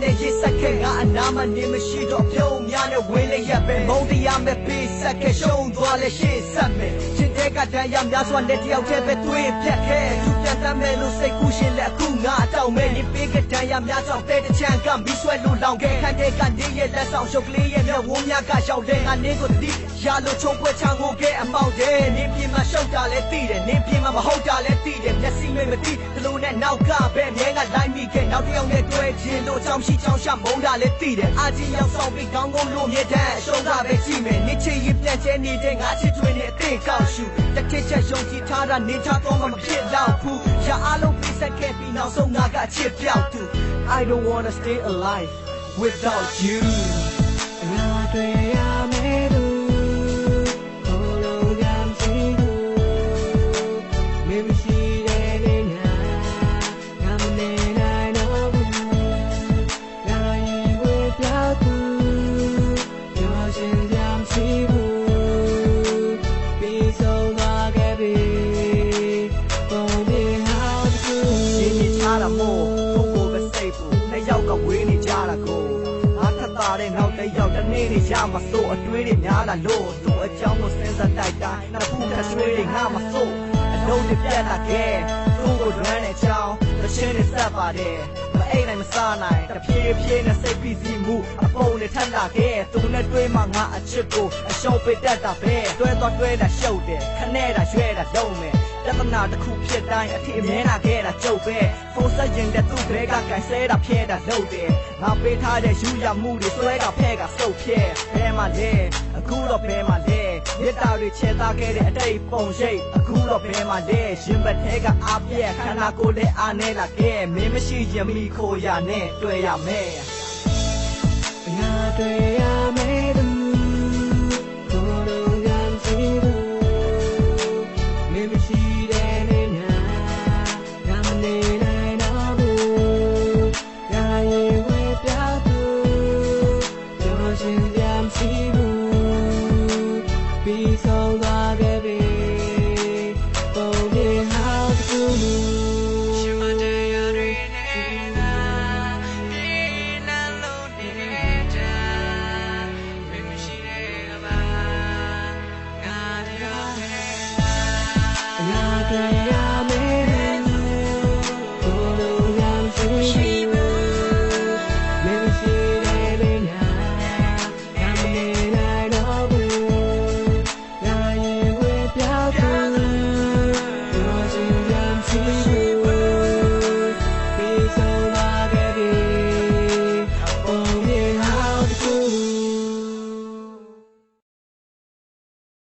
နဲ့ရေးဆက်ခဲ့ငါအနာမနေမရှိတော့ပြုံးများနဲ့ဝင်းလေးရပ်ပဲမုံတရားမဲ့ပေးဆက်ခဲ့ရှုံးသွားလဲရှေ့ဆက်မယ်ချင်းတဲ့ကတန်းရများစွာလက်တယောက်တည်းပဲတွေးပြတ်ခဲ့သူပြန်တမ်းမယ်လို့စိတ်ကူးရှင်လက်အခုငါတောင်းမယ်နေပေးကတန်းရများကြောင့်တဲ့တချမ်းကမီးဆွဲလို့လောင်ခဲ့ခန့်တဲ့ကနေရဲ့လက်ဆောင်ရှုပ်ကလေးရဲ့မျက်ဝန်းများကရောက်တဲ့ငါနေကိုတိရလို့ချုံပွဲချောင်းကိုကဲအမောက်တယ်နေပြင်းမှာရှုပ်တာလဲသိတယ်နေပြင်းမှာမဟုတ်တာလဲသိတယ်မျက်စိမိတ်မသိဘလို့နဲ့နောက်ကပဲမြဲကလိုက်မိခဲ့နောက်တစ်ယောက်နဲ့တွေ့ချင်းလို့ချောင်းရှိချောင်းရှာမုန်းတာလဲသိတယ်အာချင်းရောက်ဆောင်ပြီးကောင်းကောင်းလို့မြေတန်းအရှုံးကပဲကြည့်မယ်နေချေရင်ပြန်ကျဲနေတဲ့ငါချစ်တွင်နဲ့အသိကောက်ရှူတစ်ထစ်ချက်ယုံကြည်ထားတာနေချတော့မှမဖြစ်တော့ဘူးရအားလုံးပြဆက်ခဲ့ပြီးနောက်ဆုံးငါကအချစ်ပြောက်သူ I don't wanna stay alive without you ငါတွေ့ရမယ်သူနောက်တစ်ယောက်တစ်နေ့နေရမှာစိုးအတွေးတွေများလာလို့သူ့အကြောင်းကိုစဉ်းစားတိုက်တိုင်းနှစ်ဖူးတစ်ဆွေးတွေငါမစိုးအလုံးတွေပြတ်လာခဲ့သူ့ကိုလွမ်းတဲ့အကြောင်းသချင်းတွေဆက်ပါတယ်မအိမ်နိုင်မစားနိုင်တဖြည်းဖြည်းနဲ့စိတ်ပြီးစီမှုအပုံတွေထပ်လာခဲ့သူနဲ့တွေးမှငါအချစ်ကိုအရှုံးပေးတတ်တာပဲတွဲတော့တွဲတာရှုပ်တယ်ခနဲ့တာရွှဲတာလုံးမယ်တသနာတစ်ခုဖြစ်တိုင်းအထီအမြဲနာခဲ့တာကြုတ်ပဲဖုန်းဆက်ရင်တဲ့သူ့ဘဲကကန်ဆဲတာဖြဲတာလုပ်တယ်ငါပေးထားတဲ့ယူရမှုတွေဆွဲကဖဲကစုပ်ဖြဲဘဲမှာလဲအခုတော့ဘဲမှာလဲမြစ်တာတွေချဲသားခဲ့တဲ့အတိတ်ပုံရိပ်အခုတော့ဘဲမှာလဲရင်ဘတ်ထဲကအားပြက်ခန္ဓာကိုယ်လည်းအားနေလာခဲ့မင်းမရှိရင်မိခိုရနဲ့တွေ့ရမယ်ငါတွေ့ရမယ်